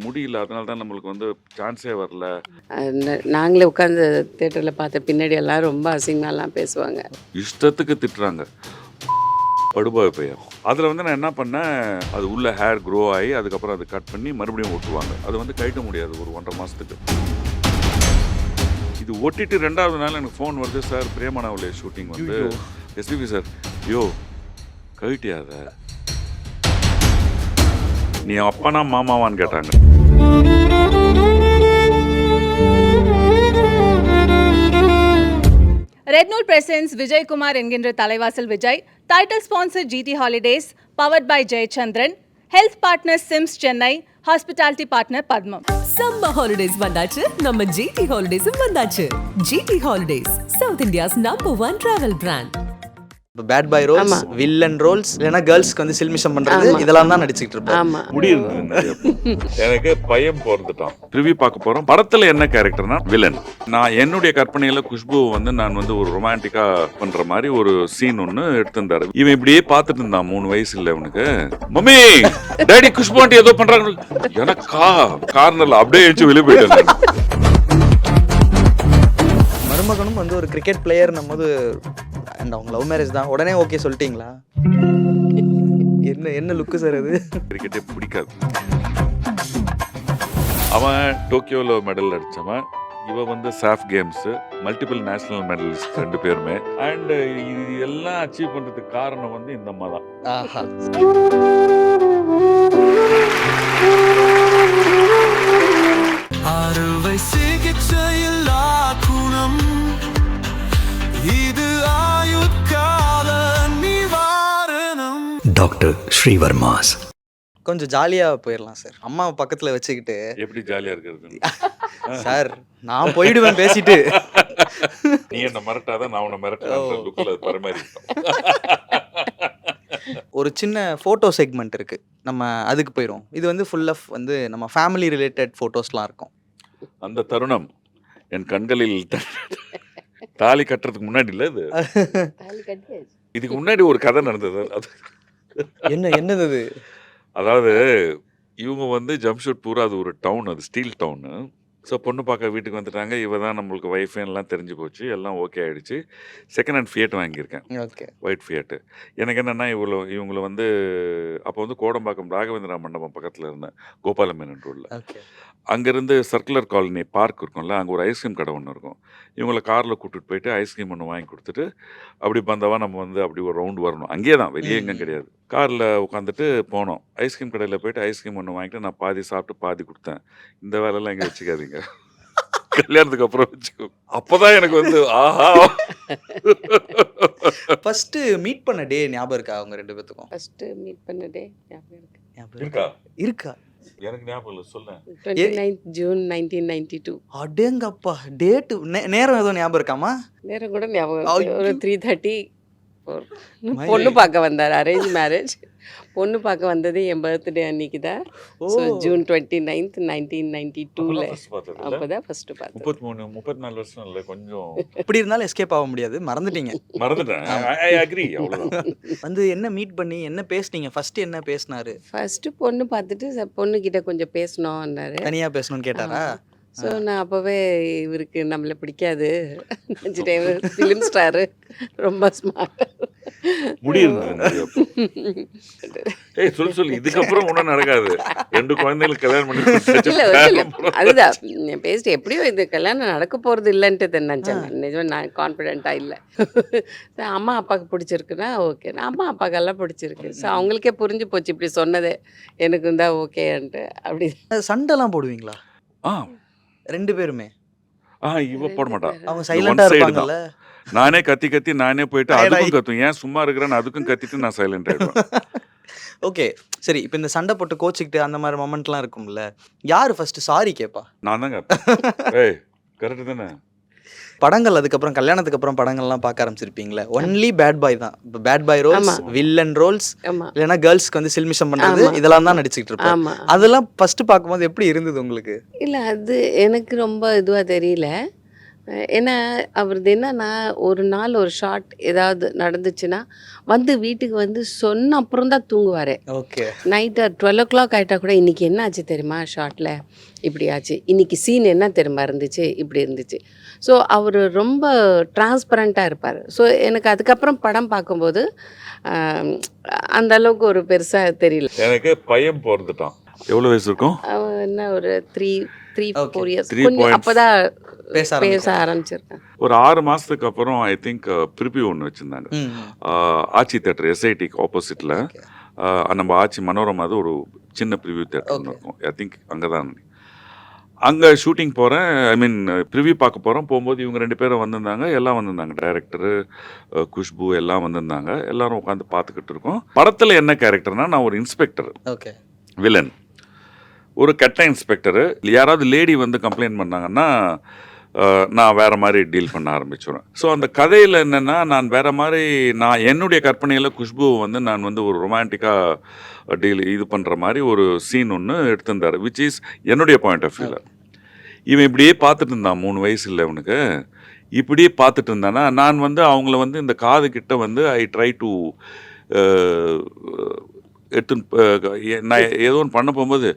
முடியல. அதனால தான் நம்மளுக்கு வந்து சான்ஸே வரல. நாங்களே உட்காந்து தேட்டரில் பார்த்த பின்னாடி எல்லாம் ரொம்ப அசிங்கமாலாம் பேசுவாங்க. இஷ்டத்துக்கு திட்டுறாங்க. படுபாவி பையன். அதில் வந்து நான் என்ன பண்ணேன், அது உள்ள ஹேர் க்ரோ ஆகி அதுக்கப்புறம் அதை கட் பண்ணி மறுபடியும் ஒட்டுவாங்க. அது வந்து கழட்ட முடியாது ஒரு 1.5 மாதத்துக்கு. இது ஒட்டிட்டு 2வது நாள் எனக்கு ஃபோன் வருது, சார் பிரேமனாவுலே ஷூட்டிங் வந்து எஸ்பிபி சார், யோ கழட்டியாத, நீ அப்பனா மாமாவான்னு கேட்டாங்க. ரெட் நூல் பிரசன்ஸ் விஜய் குமார் என்கின்ற Thalaivasal Vijay. Title sponsor GT holidays, powered by Jayachandran. Health partner SIMS Chennai. Hospitality partner Padmam. Summer holidays வந்தாச்சு, நம்ம ஜிடி ஹாலிடேஸும் வந்தாச்சு. GT holidays, south India's #1 travel brand. இப்போ bad boy roles, villain roles, இல்லைன்னா கேர்ள்ஸ்க்கு வந்து சில்மிஷம் பண்றது, இதெல்லாம் தான் நடிச்சுக்கிட்டு இருப்பேன். முடியுது. எனக்கு பையன் பிறந்துட்டான். ரிவ்யூ பார்க்க போறோம். படத்துல என்ன கேரக்டர்னா வில்லன். நான் என்னுடைய கற்பனையில குஷ்பு வந்து நான் வந்து ஒரு ரொமான்டிக்கா பண்ற மாதிரி ஒரு சீன் ஒன்னு எடுத்திருந்தாரு. இவன் இப்படியே பார்த்துட்டு இருந்தான். 3 வயசு இல்ல இவனுக்கு. மம்மி டாடி குஷ்பு ஆண்டி ஏதோ பண்றாங்க. எனக்கா கார்னர்ல அப்படியே எழுந்து வெளியே போயிட்டேன். மருமகனும் வந்து ஒரு கிரிக்கெட் பிளேயர் போது அண்ட் அவங்க லவ் மேரேஜ் தான். உடனே ஓகே சொல்லிட்டீங்களா? என்ன லுக்கு சார் அது? கிரிக்கெட்டே பிடிக்காது. அவன் டோக்கியோல மெடல் அடிச்சவன், இவ வந்து சாஃப் கேம்ஸ் மல்டிபிள் நேஷனல் மெடலிஸ்ட் 2 பேருமே. அண்ட் இது எல்லாம் அச்சீவ் பண்றதுக்கு காரணம் வந்து இந்த அம்மா தான். ஆஹா. அறுவை சிகிச்சையில் குணம், இது ஆயுட்கால நிவாரணம். டாக்டர் ஸ்ரீவர்மாஸ். கொஞ்சம் ஜாலியா போயிடலாம் சார். அம்மாவை பக்கத்துல வச்சுக்கிட்டு. எப்படி ஜாலியா இருக்கிறது சார் நான் போயிடுவேன் பேசிட்டு. நீ என்ன மிரட்டாதான் நான் உன்னை மிரட்டாத லுக்ல பரிமாறி. ஒரு சின்ன ஃபோட்டோ செக்மெண்ட் இருக்கு, நம்ம அதுக்கு போயிடும். இது வந்து ஃபுல் ஆஃப் வந்து நம்ம ஃபேமிலி ரிலேட்டட் ஃபோட்டோஸ்லாம் இருக்கும். அந்த தருணம் என் கண்களில் தாலி கட்டுறதுக்கு முன்னாடி இல்ல இது. இதுக்கு முன்னாடி ஒரு கதை நடந்தது. என்னது அது? அதாவது இவங்க வந்து ஜம்ஷூட் பூரா அது ஒரு டவுன், அது ஸ்டீல் டவுனு. ஸோ பொண்ணு பார்க்க வீட்டுக்கு வந்துட்டாங்க. இவ தான் நம்மளுக்கு ஒய்ஃபுன்னெலாம் தெரிஞ்சு போச்சு. எல்லாம் ஓகே ஆகிடுச்சு. செகண்ட் ஹேண்ட் ஃபியட் வாங்கியிருக்கேன், ஓகே, ஒயிட் ஃபியட்டு. எனக்கு என்னென்னா இவங்களை வந்து அப்போ வந்து கோடம்பாக்கம் ராகவேந்திரா மண்டபம் பக்கத்தில் இருந்தேன், கோபாலமேனன் ரோடில். ஓகே. அங்கேருந்து சர்க்குலர் காலனி பார்க் இருக்கும்ல, அங்கே ஒரு ஐஸ்கிரீம் கடை ஒன்று இருக்கும். இவங்களை காரில் கூப்பிட்டுட்டு போயிட்டு ஐஸ்கிரீம் ஒன்று வாங்கி கொடுத்துட்டு அப்படி பந்தவா நம்ம வந்து அப்படி ஒரு ரவுண்டு வரணும். அங்கேயே தான், வெளியே எங்கேயும் கிடையாது. காரில் உட்காந்துட்டு போனோம். ஐஸ்கிரீம் கடையில் போயிட்டு ஐஸ்கிரீம் ஒன்று வாங்கிட்டு நான் பாதி சாப்பிட்டு பாதி கொடுத்தேன். இந்த வேலையெல்லாம் இங்கே வச்சுக்காதீங்க, கல்யாணத்துக்கு அப்புறம் வச்சுக்கோ. அப்போதான் எனக்கு வந்து ஆஹா. ஃபர்ஸ்ட் மீட் பண்ண டே ஞாபகம் இருக்கா அவங்க 2 பேத்துக்கும்? ஃபர்ஸ்ட் மீட் பண்ண டே ஞாபகம் இருக்கு. இருக்கா? எனக்கு ஞாபகம் இல்லை, சொல்லேன். 29th June 1992. அடேங்கப்பா, டேட் நேரம் ஏதோ ஞாபகம் இருக்காமா? நேரம் கூட ஞாபகம் இருக்கு. ஒரு 3:30 பொண்ணு பார்க்க வந்தார். Arrange marriage. பொண்ணு பார்க்க வந்தது என் பர்த்டே அன்னைக்கு தான். ஸோ June 29th 1992ல அப்போதான் ஃபர்ஸ்ட் பார்த்தேன். 34 வருஷம் இல்லை, கொஞ்சம் இப்படி இருந்தாலும் எஸ்கேப் ஆக முடியாது. மறந்துட்டேன். I agree. அவ்வளோதான். வந்து என்ன மீட் பண்ணி என்ன பேசுனீங்க? ஃபர்ஸ்ட் என்ன பேசினாரு? ஃபர்ஸ்ட் பொண்ணு பார்த்துட்டு பொண்ணுக்கிட்ட கொஞ்சம் பேசணும்னாரு. தனியா பேசணும்னு கேட்டாரா? ஸோ நான் அப்போவே இவருக்கு நம்மளை பிடிக்காது நினச்சிட்டேன். ஃபிலிம் ஸ்டாரு, ரொம்ப ஸ்மார்ட். முடியுது. ஏய் சொல்லு, இதுக்கப்புறம் ஒன்றும் நடக்காது. 2 குழந்தைகளுக்கு கல்யாணம் பண்ணி அதுதான் பேசிட்டு எப்படியோ இது கல்யாணம் நடக்க போகிறது இல்லைன்ட்டு நினச்சேன். நிஜம் நான் கான்ஃபிடென்ட்டாக இல்லை. அம்மா அப்பாவுக்கு பிடிச்சிருக்குன்னா ஓகே, அம்மா அப்பாக்கெல்லாம் பிடிச்சிருக்கு. ஸோ அவங்களுக்கே புரிஞ்சு போச்சு இப்படி சொன்னதே எனக்கு இருந்தால் ஓகேன்ட்டு. அப்படி சண்டைலாம் போடுவீங்களா? 2 பேருமே? இவ போட மாட்டா, அவங்க சைலண்டா இருப்பாங்கல்ல. நானே கத்தி நானே போயிட்டு அதுக்கும் கத்தும். ஏன் சும்மா இருக்கிறேன்னு அதுக்கும் கத்திட்டு நான் சைலண்ட் ஆயிடுவேன். ஓகே சரி, இப்போ இந்த சண்டை போட்டு கோச்சிக்கிட்டு அந்த மாதிரி மொமெண்ட்லாம் இருக்கும்ல, யாரு ஃபர்ஸ்ட் சாரி கேட்பா? நான் தான் கேட்பேன். ஏய் கரெக்டு தானே. படங்கள் அதுக்கப்புறம் கல்யாணத்துக்கு அப்புறம் படங்கள்லாம் பார்க்க ஆரம்பிச்சிருப்பீங்களே, ஒன்லி பேட் பாய் தான். இப்போ bad boy roles, villain roles, இல்லைன்னா கேர்ள்ஸ்க்கு வந்து சில்மிஷம் பண்றது, இதெல்லாம் தான் நடிச்சுக்கிட்டு இருப்பேன். அதெல்லாம் ஃபர்ஸ்ட் பார்க்கும்போது எப்படி இருந்தது உங்களுக்கு? இல்லை அது எனக்கு ரொம்ப இதுவாக தெரியல. ஏன்னா அவரது என்னன்னா, ஒரு நாள் ஒரு ஷாட் ஏதாவது நடந்துச்சுன்னா, வந்து வீட்டுக்கு வந்து சொன்ன அப்புறம் தான் தூங்குவாரே. ஓகே. நைட்டு 12:00 ஆயிட்டா கூட, "இன்னைக்கு என்ன ஆச்சு தெரியுமா ஷாட்ல? இப்படி ஆச்சு. இன்னைக்கு சீன் என்ன தெரியுமா இருந்துச்சு? இப்படி இருந்துச்சு." ஸோ அவரு ரொம்ப டிரான்ஸ்பரண்ட்டா இருப்பாரு. ஸோ எனக்கு அதுக்கப்புறம் படம் பார்க்கும்போது, அம் அந்த அளவுக்கு ஒரு பெருசா தெரியல. எனக்கு பையன் பொறந்துட்டான். எவ்வளோ வயசு இருக்கும்? அவன் என்ன ஒரு 3, Okay. 4 இயர்ஸ். 3 கொஞ்சம் points. அப்பதான் பேச பேச ஆரம்பிச்சிருக்கான். ஒரு 6 மாதத்துக்கு அப்புறம் ஐ திங்க் ப்ரிவ்யூ ஒன்று வச்சுருந்தாங்க. ஆச்சி தேட்டர் எஸ்ஐடிக்கு ஆப்போசிட்டில் ஓகே. நம்ம ஆச்சி மனோரமாவது ஒரு சின்ன ப்ரிவ்யூ தேட்டர் ஒன்று Okay. இருக்கும். ஐ திங்க் அங்கே தான். அங்கே ஷூட்டிங் போகிறேன், ஐ மீன் ப்ரிவ்யூ பார்க்க போகிறோம். போகும்போது இவங்க 2 பேரும் வந்திருந்தாங்க, எல்லாம் வந்திருந்தாங்க. டைரக்டரு, குஷ்பு எல்லாம் வந்திருந்தாங்க. எல்லாரும் உட்காந்து பார்த்துக்கிட்டு இருக்கோம். படத்தில் என்ன கேரக்டர்னா, நான் ஒரு இன்ஸ்பெக்டர், ஓகே. வில்லன், ஒரு கெட்ட இன்ஸ்பெக்டரு. யாராவது லேடி வந்து கம்ப்ளைண்ட் பண்ணாங்கன்னா நான் வேறு மாதிரி டீல் பண்ண ஆரம்பிச்சிடுவேன். ஸோ அந்த கதையில் என்னென்னா, நான் வேறு மாதிரி நான் என்னுடைய கற்பனையில் குஷ்புவை வந்து நான் வந்து ஒரு ரொமான்டிக்காக இது பண்ணுற மாதிரி ஒரு சீன் ஒன்று எடுத்திருந்தார், விச் இஸ் என்னுடைய பாயிண்ட் ஆஃப் வியூவில். இவன் இப்படியே பார்த்துட்டு இருந்தான், 3 வயசு இல்லை அவனுக்கு. இப்படியே பார்த்துட்டு இருந்தானா, நான் வந்து அவங்கள வந்து இந்த காது கிட்ட வந்து ஐ ட்ரை டு நான் ஏதோ ஒன்று பண்ண போகும்போது,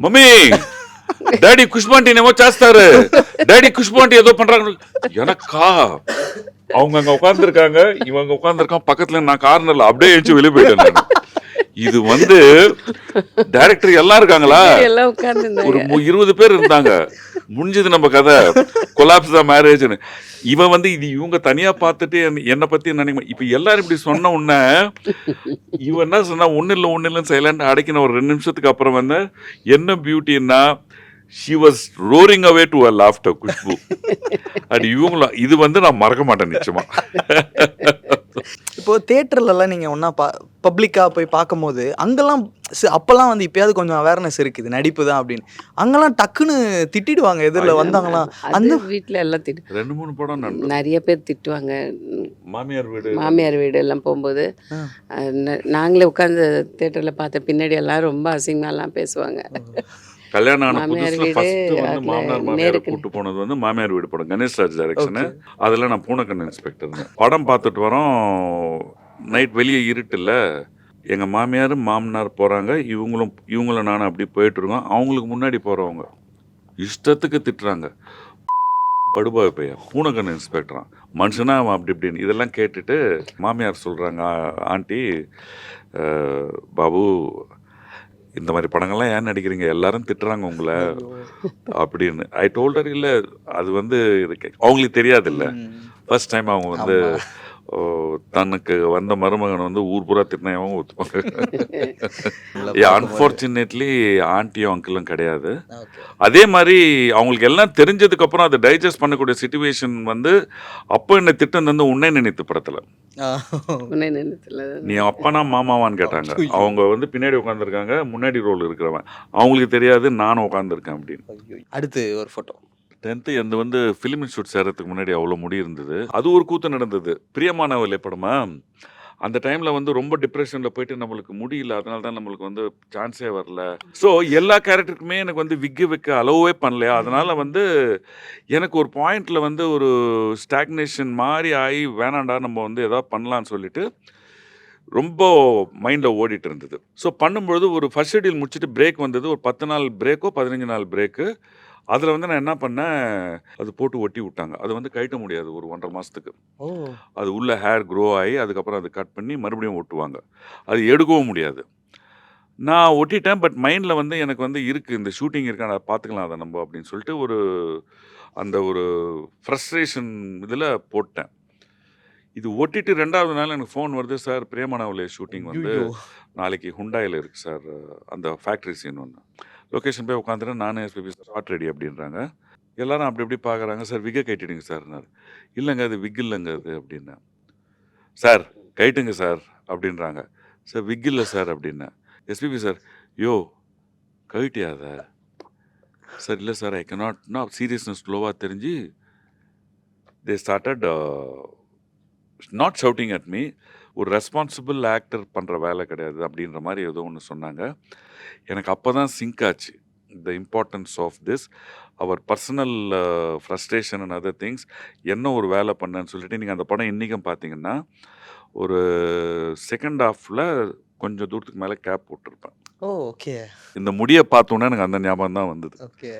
மம்மி డాడీ కుష్మాంటి ఏమో చేస్తారు, డాడీ కుష్మాంటి ஏதோ பண்றாங்க. எனக்கா அவங்க அங்க உட்கார்ந்துருக்காங்க, இவங்க உட்கார்ந்துருக்கான் பக்கத்துல, நான் கார்னர்ல அப்படியே எழுச்சி வெளியே போயிட்டேன் நான். இது வந்து டைரக்டர் எல்லாம் இருக்காங்களா, எல்லாம் ஒரு உட்கார்ந்துருந்தாங்க. 20 பேர் இருந்தாங்க. முடிஞ்சது நம்ம கதை, கொலாப்ஸ் தான் மேரேஜ்னு. இவன் வந்து இது இவங்க தனியா பார்த்துட்டு என்னை பத்தி நினைக்க. இப்ப எல்லாரும் இப்படி சொன்ன உடனே இவன் என்ன சொன்னா, ஒன்னும் இல்லைன்னு சைலண்ட் அடைக்கின. ஒரு 2 நிமிஷத்துக்கு அப்புறம் வந்து என்ன பியூட்டின்னா, she was roaring away to her laughter, Khushbu. அது இவங்களும் இது வந்து நான் மறக்க மாட்டேன் நிச்சயமா. இப்போ தேட்டர்லலாம் நீங்கள் ஒன்றா பப்ளிக்காக போய் பார்க்கும்போது அங்கெல்லாம் அப்போல்லாம் வந்து இப்போயாவது கொஞ்சம் அவேர்னஸ் இருக்குது நடிப்பு தான் அப்படின்னு. அங்கெல்லாம் டக்குன்னு திட்டிடுவாங்க எதிரில் வந்தாங்களாம். அந்த வீட்டில் எல்லாம் திட்டு 2-3 படம் நான் நிறைய பேர் திட்டுவாங்க. மாமியார் வீடு, மாமியார் வீடு எல்லாம் போகும்போது நாங்களே உட்காந்து தேட்டரில் பார்த்த பின்னாடி எல்லாம் ரொம்ப அசிங்கமாலாம் பேசுவாங்க. கல்யாணம் ஆன மாமியார் புதுசுல வீடு, ஃபர்ஸ்ட் வந்து அதுல மாமனார் மாமியாரை நேருக்கு கூட்டு போனது வந்து மாமியார் வீடு படம், கணேஷ் ராஜ் டைரக்ஷனு. அதில் நான் பூனக்கண்ணு இன்ஸ்பெக்டர். படம் பார்த்துட்டு வரோம், நைட் வெளியே இருட்டில். எங்கள் மாமியார் மாமனார் போகிறாங்க, இவங்களும் நானும் அப்படி போயிட்டு இருக்கோம். அவங்களுக்கு முன்னாடி போகிறவங்க இஷ்டத்துக்கு திட்டுறாங்க. படுபாய் பையன், பூனக்கண்ணு இன்ஸ்பெக்டரான், மனுஷனா அவன் அப்படி இப்படின்னு. இதெல்லாம் கேட்டுட்டு மாமியார் சொல்கிறாங்க, ஆண்டி பாபு இந்த மாதிரி படங்கள்லாம் ஏன் நடிக்கிறீங்க, எல்லாரும் திட்டுறாங்க உங்களை அப்படின்னு. ஐ டோல்டர் இல்லை, அது வந்து அவங்களுக்கு தெரியாது இல்லை. ஃபர்ஸ்ட் டைம் அவங்க வந்து தனக்கு வந்த மருமகன் வந்து ஊர் பூரா திட்டினா அவங்க ஒத்துப்பாங்க. அன்ஃபார்ச்சுனேட்லி ஆண்டியும் அங்கிளும் கிடையாது. அதே மாதிரி அவங்களுக்கு எல்லாம் தெரிஞ்சதுக்கு அப்புறம் அதை டைஜஸ்ட் பண்ணக்கூடிய சிச்சுவேஷன் வந்து அப்போ என்ன திட்டம் வந்து உன்னை நினைத்து படத்துல நீ அப்பனா மாமாவான்னு கேட்டாங்க. அவங்க வந்து பின்னாடி உட்காந்துருக்காங்க, முன்னாடி ரோல் இருக்கிறவன், அவங்களுக்கு தெரியாது நானும் உட்காந்துருக்கேன் அப்படின்னு. அடுத்து ஒரு ஃபோட்டோ 10th எந்த வந்து ஃபிலிம் இன்ஸ்டியூட் சேர்றதுக்கு முன்னாடி அவ்வளோ முடி இருந்தது. அது ஒரு கூத்து நடந்தது, பிரியமானவளே படமா. அந்த டைமில் வந்து ரொம்ப டிப்ரெஷனில் போயிட்டு நம்மளுக்கு முடியல, அதனால தான் நம்மளுக்கு வந்து சான்ஸே வரல. ஸோ எல்லா கேரக்டருக்குமே எனக்கு வந்து விக்கு வைக்க அலோவே பண்ணலையா. அதனால் வந்து எனக்கு ஒரு பாயிண்டில் வந்து ஒரு ஸ்டாக்னேஷன் மாதிரி ஆகி, வேணாண்டா நம்ம வந்து எதாவது பண்ணலான்னு சொல்லிட்டு ரொம்ப மைண்டில் ஓடிட்டு இருந்தது. ஸோ பண்ணும்பொழுது ஒரு ஃபர்ஸ்ட் ஷெட்யூல் முடிச்சுட்டு பிரேக் வந்தது, ஒரு 10 நாள் பிரேக்கோ 15 நாள் பிரேக்கு. அதில் வந்து நான் என்ன பண்ணேன், அது போட்டு ஒட்டி விட்டாங்க. அது வந்து கழட்ட முடியாது ஒரு 1.5 மாதத்துக்கு. அது உள்ள ஹேர் க்ரோ ஆகி அதுக்கப்புறம் அது கட் பண்ணி மறுபடியும் ஒட்டுவாங்க, அது எடுக்கவும் முடியாது. நான் ஒட்டிட்டேன். பட் மைண்டில் வந்து எனக்கு வந்து இருக்குது, இந்த ஷூட்டிங் இருக்கா, அதை பார்த்துக்கலாம் அதை நம்ம அப்படின்னு சொல்லிட்டு ஒரு அந்த ஒரு ஃப்ரஸ்ட்ரேஷன் இதில் போட்டேன். இது ஒட்டிட்டு 2வது நாள் எனக்கு ஃபோன் வருது, சார் பிரியமானவளே ஷூட்டிங் வந்து நாளைக்கு ஹுண்டாயில் இருக்குது சார், அந்த ஃபேக்ட்ரி சீன் ஒன்று. லொக்கேஷன் போய் உட்காந்துட்டு நானும் எஸ்பிபி சார் ஷார்ட் ரெடி அப்படின்றாங்க. எல்லாரும் அப்படி எப்படி பார்க்குறாங்க. சார் விக்கை கைட்டிடுங்க சார்னார். இல்லைங்க அது விக் இல்லைங்க அது அப்படின்னா. சார் கைட்டுங்க சார் அப்படின்றாங்க. சார் விக் இல்லை சார் அப்படின்னேன். எஸ்பிபி சார் யோ கைட்டியாத சார். இல்லை சார் ஐ கேனாட், நான் சீரியஸ்னஸ் ஸ்லோவாக தெரிஞ்சு they started not shouting at me. ஒரு ரெஸ்பான்சிபிள் ஆக்டர் பண்ணுற வேலை கிடையாது அப்படின்ற மாதிரி ஏதோ ஒன்று சொன்னாங்க. எனக்கு அப்போ தான் சிங்க் ஆச்சு. The importance of this our personal frustration and other things. என்ன ஒரு வேலை பண்ணேன்னு சொல்லிட்டு நீங்கள் அந்த படம் இன்றைக்கும் பார்த்தீங்கன்னா ஒரு செகண்ட் ஹாஃபில் கொஞ்சம் தூரத்துக்கு மேலே கேப் போட்டிருப்பேன். ஓ ஓகே இந்த முடியை பார்த்தோன்னே எனக்கு அந்த ஞாபகம் தான் வந்தது. ஓகே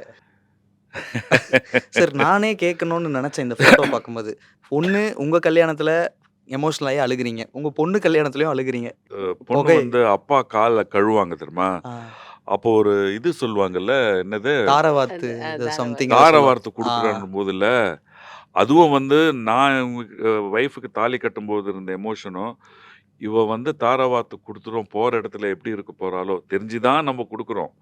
சார் நானே கேட்கணும்னு நினச்சேன் இந்த ஃபோட்டோ பார்க்கும்போது. ஒன்று உங்கள் கல்யாணத்தில் எமோஷனல் ஆகி அழுகுறீங்க, உங்கள் பொண்ணு கல்யாணத்துலையும் அழுகுறீங்க. பொண்ணு புகை. வந்து அப்பா காலை கழுவாங்க தெரியுமா? ஆ, அப்போ ஒரு இது சொல்லுவாங்கல்ல, என்னது தாரவாத்து தாரவாத்து. சம்திங் தார வார்த்தை கொடுக்குறான்னு போதில்ல, அதுவும் வந்து நான் ஒய்ஃபுக்கு தாலி கட்டும்போது இருந்த எமோஷனும், இவ வந்து தார வார்த்தை கொடுத்துரும் போகிற இடத்துல எப்படி இருக்க போகிறாளோ தெரிஞ்சுதான் நம்ம கொடுக்குறோம்.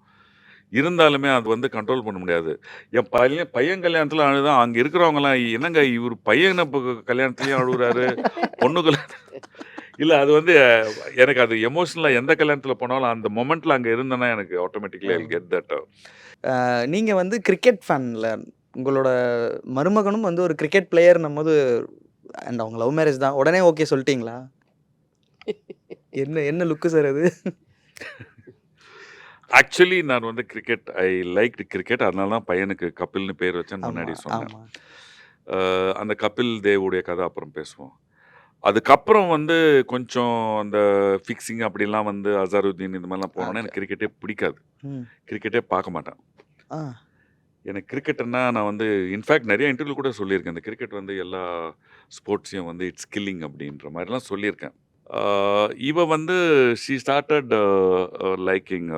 இருந்தாலுமே அது வந்து கண்ட்ரோல் பண்ண முடியாது. என் பையன் கல்யாணத்தில் அழுதான். அங்கே இருக்கிறவங்கலாம் என்னங்க இவர் பையனை கல்யாணத்துலேயும் அழுகுறாரு, பொண்ணு கல்யாணம் இல்லை. அது வந்து எனக்கு அது எமோஷனலாக எந்த கல்யாணத்தில் போனாலும் அந்த மொமெண்ட்டில் அங்கே இருந்தேன்னா எனக்கு ஆட்டோமேட்டிக்கலி ஐ கெட் தட். நீங்கள் வந்து கிரிக்கெட் ஃபேனில் உங்களோட மருமகனும் வந்து ஒரு கிரிக்கெட் பிளேயர்னும் போது அண்ட் அவங்க லவ் மேரேஜ் தான், உடனே ஓகே சொல்லிட்டீங்களா? என்ன லுக்கு சார் அது? ஆக்சுவலி நான் வந்து கிரிக்கெட் ஐ லைக் கிரிக்கெட். அதனால தான் பையனுக்கு கபில்னு பேர் வச்சேன்னு முன்னாடி ஆமாம் சொன்னேன். ஆமாம். அந்த கபில் தேவுடைய கதை அப்புறம் பேசுவோம். அதுக்கப்புறம் வந்து கொஞ்சம் அந்த ஃபிக்ஸிங் அப்படிலாம் வந்து அசாருதீன் இந்த மாதிரிலாம் போனோன்னா எனக்கு கிரிக்கெட்டே பிடிக்காது. ம் கிரிக்கெட்டே பார்க்க மாட்டேன். ஆ எனக்கு கிரிக்கெட்னா நான் வந்து இன்ஃபேக்ட் நிறைய இன்டர்வியூ கூட சொல்லியிருக்கேன். இந்த கிரிக்கெட் வந்து எல்லா ஸ்போர்ட்ஸையும் வந்து இட்ஸ் கில்லிங் அப்படின்ற மாதிரிலாம் சொல்லியிருக்கேன். இவ வந்து ஷீ ஸ்டார்டட் லைக்கிங்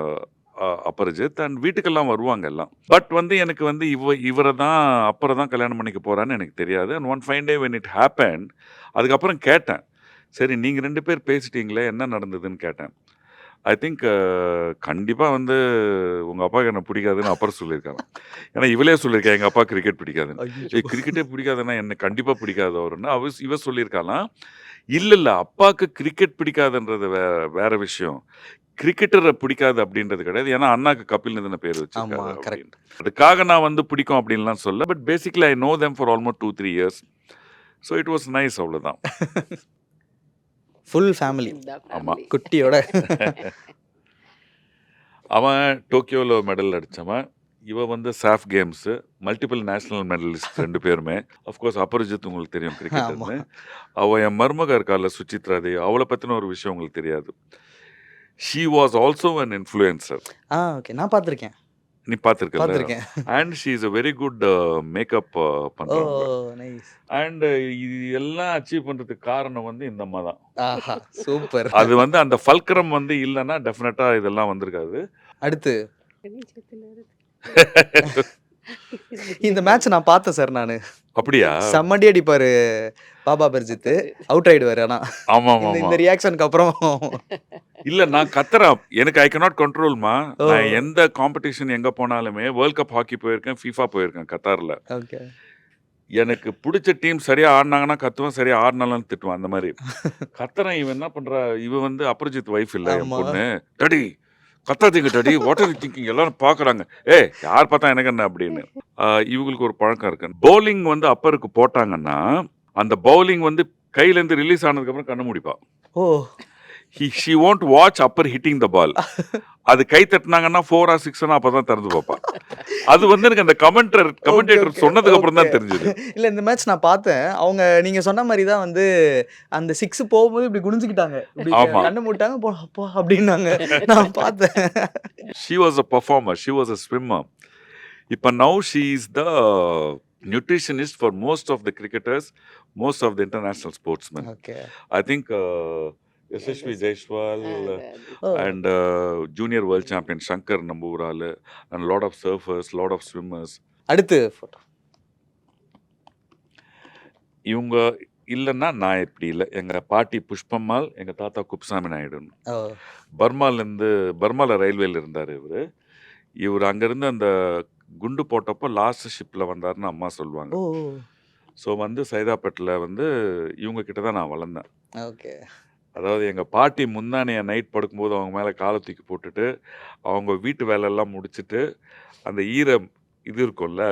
அபரிஜித் அண்ட் வீட்டுக்கெல்லாம் வருவாங்க எல்லாம். பட் வந்து எனக்கு வந்து இவரை தான் அப்புறம் தான் கல்யாணம் பண்ணிக்க போகிறான்னு எனக்கு தெரியாது. And one fine day when it happen, அதுக்கப்புறம் கேட்டேன், சரி நீங்கள் 2 பேர் பேசிட்டீங்களே என்ன நடந்ததுன்னு கேட்டேன். ஐ திங்க் கண்டிப்பாக வந்து உங்கள் அப்பாவுக்கு என்ன பிடிக்காதுன்னு அப்புறம் சொல்லியிருக்காங்க. ஏன்னா இவளே சொல்லியிருக்கேன் எங்கள் அப்பா கிரிக்கெட் பிடிக்காதுன்னு. ஐயோ கிரிக்கெட்டே பிடிக்காதுன்னா என்ன கண்டிப்பாக பிடிக்காது அவருன்னு இவ சொல்லியிருக்காலாம். இல்லை அப்பாவுக்கு கிரிக்கெட் பிடிக்காதுன்றது வேற விஷயம். கிரிக்கெட்டரை பிடிக்காது அப்படின்றது கிடையாது. ஏன்னா அண்ணாக்கு கபில்னு தானே பேர் ஆமாம் வச்சிருக்காரு கரெக்ட். அப்படின்னு. அதுக்காக நான் வந்து பிடிக்கும் அப்படின்லாம் சொல்ல. But basically I know them for almost 2-3 years. So it was nice, அவ்வளோதான். ஃபுல் ஃபேமிலி இந்த ஆமாம். family. குட்டியோட. அவன் டோக்கியோவில் மெடல் அடித்தவன். இவ வந்து சாஃப் கேம்ஸு மல்டிபிள் நேஷனல் மெடலிஸ்ட் 2 பேருமே. அஃப்கோர்ஸ் அபரிஜித் உங்களுக்கு தெரியும் கிரிக்கெட்டர்னு. அவள் என் மருமக இருக்கால சுசித்ரா தேவி, அவளை பற்றின ஒரு விஷயம் உங்களுக்கு தெரியாது. She was also an influencer. Okay நான் பார்த்துருக்கேன் நீ பார்த்துருக்கல. பார்த்துருக்கேன். And she is a very good makeup ஓ பண்ணுறவங்க. நைஸ். அண்ட் இது எல்லாம் அச்சீவ் பண்ணுறதுக்கு காரணம் வந்து இந்த அம்மா தான். ஆஹா சூப்பர். அது வந்து அந்த ஃபல்க்ரம் வந்து இல்லைன்னா டெஃபினட்டாக இதெல்லாம் வந்திருக்காது. அடுத்து வெளிச்சத்துல இருக்கு. இந்த மேட்ச் நான் பார்த்தேன் சார். நான் அப்படியா? செம்மடி அடிப்பாரு பாபா பர்ஜித், அவுட் ஆயிடுவாரு. ஆனா ஆமாம் இந்த ஆமாம். இந்த ரியாக்ஷனுக்கு அப்புறம் இல்லை நான் கத்துறேன். எனக்கு ஐ cannot கண்ட்ரோல்மா. ஓ நான் எந்த காம்படிஷன் எங்கே போனாலுமே வேர்ல்ட் கப் ஹாக்கி போயிருக்கேன், ஃபீஃபா போயிருக்கேன் கத்தாரில். ஓகே எனக்கு பிடிச்ச டீம் சரியாக ஆடினாங்கன்னா கத்துவேன், சரியாக ஆடினாலும் திட்டுவேன். அந்த மாதிரி கத்துறேன். இவன் என்ன பண்ணுறா, இவ வந்து அபரிஜித் ஒய்ஃப் இல்லை என் ஆமா பொண்ணு. டடி கத்தாதீங்க daddy, what are you thinking, எல்லாரும் பார்க்குறாங்க, யார் பார்த்தா எனக்கு என்ன அப்படின்னு. இவங்களுக்கு ஒரு பழக்கம் இருக்கு. பவுலிங் வந்து அப்பருக்கு போட்டாங்கன்னா அந்த பவுலிங் வந்து கையிலேருந்து ரிலீஸ் ஆனதுக்கப்புறம் கண்ணு முடிப்பா. ஓ she won't watch upper hitting the ball. அது கை தட்டினாங்கன்னா 4 or 6 அப்போ தான் திறந்து பார்ப்பா. அது வந்து எனக்கு அந்த ஓகே கமெண்டேட்டர் ஓகே சொன்னதுக்கு அப்புறம் ஓகே. தான் தெரிஞ்சது. இல்ல இந்த மேட்ச் நான் பார்த்தேன். அவங்க நீங்க சொன்ன மாதிரி தான் வந்து அந்த 6 போகும்போது இப்படி குனிஞ்சுக்கிட்டாங்க, இப்படி ஆமா. கண்ணு மூட்டாங்க, போ அப்பா அப்படின்னாங்க. நான் பார்த்தேன். She was a performer, she was a swimmer. இப்போ now she is the nutritionist for most of the cricketers, most of the international sportsmen. Okay I think Yashasvi Jaiswal oh and junior world champion Shankar நம்ம ஒரு ஆளு and lot of surfers, lot of swimmers. அடுத்து photo. இவங்க இல்லைன்னா நான் இப்படி இல்லை. எங்கள் பாட்டி புஷ்பம்மாள், எங்கள் தாத்தா குப்சாமி நாயுடுன்னு. ஓ பர்மாவில் ரயில்வேல இருந்தார் இவர். இவர் அங்கேருந்து அந்த குண்டு போட்டப்போ லாஸ்ட் ஷிப்பில் வந்தாருன்னு அம்மா சொல்லுவாங்க. ஓ ஸோ வந்து சைதாப்பேட்டில் வந்து இவங்க கிட்ட தான் நான் வளர்ந்தேன். ஓகே அதாவது எங்கள் பாட்டி முந்தானைய நைட் படுக்கும்போது அவங்க மேலே காலை தூக்கி போட்டுட்டு அவங்க வீட்டு வேலையெல்லாம் முடிச்சுட்டு அந்த ஈரம் இது இருக்கும்ல,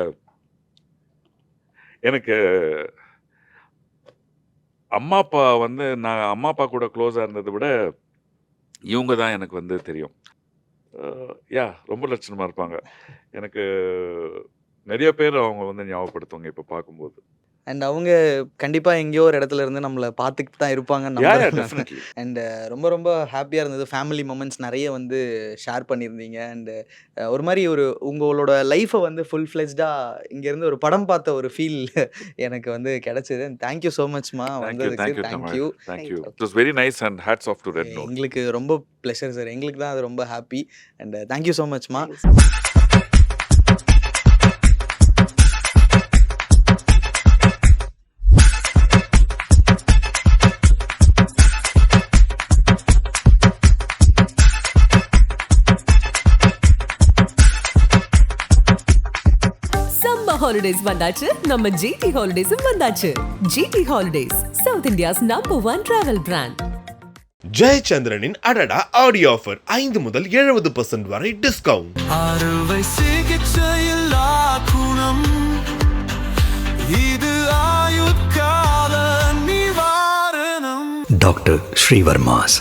எனக்கு அம்மா அப்பா வந்து நான் அம்மா அப்பா கூட க்ளோஸாக இருந்ததை விட இவங்க தான் எனக்கு வந்து தெரியும். யா ரொம்ப லட்சணமாக இருப்பாங்க. எனக்கு நிறைய பேர் அவங்க வந்து ஞாபகப்படுத்துவாங்க இப்போ பார்க்கும்போது. அண்ட் அவங்க கண்டிப்பா எங்கேயோ ஒரு இடத்துல இருந்து நம்மள பார்த்துக்கிட்டு தான் இருப்பாங்கன்னு யா யா நம்புறேன் நானு. டெஃபினெட்லி. அண்ட் ரொம்ப ரொம்ப ஹாப்பியா இருந்தது. ஃபேமிலி மொமெண்ட்ஸ் நெறைய வந்து ஷேர் பண்ணியிருந்தீங்க. அண்ட் ஒரு மாரி ஒரு உங்களோட லைஃப்ப வந்து ஃபுல் ஃப்ளெஜ்டா இங்கேருந்து ஒரு படம் பார்த்த ஒரு ஃபீல் எனக்கு வந்து கிடைச்சது. தேங்க் யூ ஸோ மச்மா தேங்க் யூ வந்ததுக்கு. Thank you thank Kamal. You. Thank you. It was very nice and hats off to red note. எங்களுக்கு ரொம்ப ப்ளஷர் சார். எங்களுக்கு தான் அது ரொம்ப happy. And thank you so மச்மா. சம்மர் ஹாலிடேஸ் வந்தாச்சு, நம்ம ஜிடி ஹாலிடேஸும் வந்தாச்சு. GT holidays, south India's number 1 travel brand. ஜெயச்சந்திரனின் அடடா ஆடியோ ஆஃபர் 5 முதல் 70% வரை டிஸ்கவுண்ட். அறுவை சிகிச்சையில்லா குணம் இது ஆயுட்கால நிவாரணம். டாக்டர் ஸ்ரீவர்மாஸ்.